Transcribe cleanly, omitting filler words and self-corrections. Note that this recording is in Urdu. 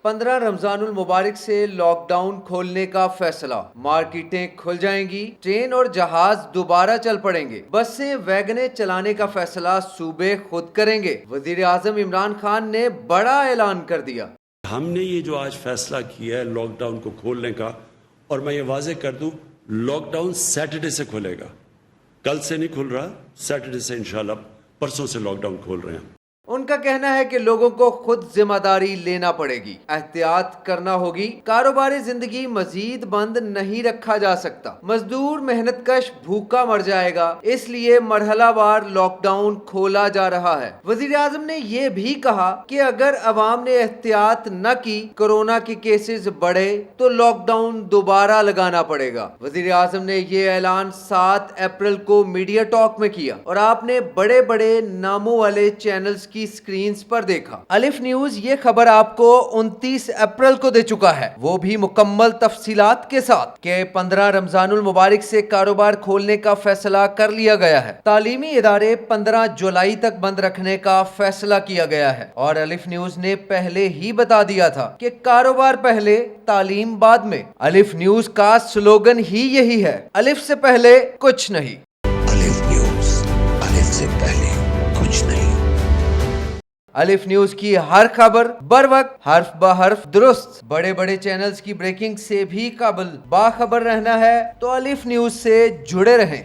15 رمضان المبارک سے لاک ڈاؤن کھولنے کا فیصلہ، مارکیٹیں کھل جائیں گی، ٹرین اور جہاز دوبارہ چل پڑیں گے، بسیں ویگنیں چلانے کا فیصلہ صوبے خود کریں گے۔ وزیر اعظم عمران خان نے بڑا اعلان کر دیا۔ ہم نے یہ جو آج فیصلہ کیا ہے لاک ڈاؤن کو کھولنے کا، اور میں یہ واضح کر دوں، لاک ڈاؤن سیٹرڈے سے کھلے گا، کل سے نہیں کھل رہا، سیٹرڈے سے انشاءاللہ، پرسوں سے لاک ڈاؤن کھول رہے ہیں۔ ان کا کہنا ہے کہ لوگوں کو خود ذمہ داری لینا پڑے گی، احتیاط کرنا ہوگی، کاروباری زندگی مزید بند نہیں رکھا جا سکتا، مزدور محنت کش بھوکا مر جائے گا، اس لیے مرحلہ وار لاک ڈاؤن کھولا جا رہا ہے۔ وزیر اعظم نے یہ بھی کہا کہ اگر عوام نے احتیاط نہ کی، کورونا کے کیسز بڑھے تو لاک ڈاؤن دوبارہ لگانا پڑے گا۔ وزیر اعظم نے یہ اعلان 7 اپریل کو میڈیا ٹاک میں کیا اور آپ نے بڑے بڑے ناموں والے چینلز کی سکرینز پر دیکھا۔ الف نیوز یہ خبر آپ کو 29 اپریل کو دے چکا ہے، وہ بھی مکمل تفصیلات کے ساتھ، کہ 15 رمضان المبارک سے کاروبار کھولنے کا فیصلہ کر لیا گیا ہے۔ تعلیمی ادارے 15 جولائی تک بند رکھنے کا فیصلہ کیا گیا ہے، اور الف نیوز نے پہلے ہی بتا دیا تھا کہ کاروبار پہلے، تعلیم بعد میں۔ الف نیوز کا سلوگن ہی یہی ہے، الف سے پہلے کچھ نہیں۔ الف نیوز، الف سے پہلے کچھ نہیں۔ الف نیوز کی ہر خبر بر وقت، حرف بہ حرف درست، بڑے بڑے چینلز کی بریکنگ سے بھی قابل باخبر رہنا ہے تو الف نیوز سے جڑے رہیں۔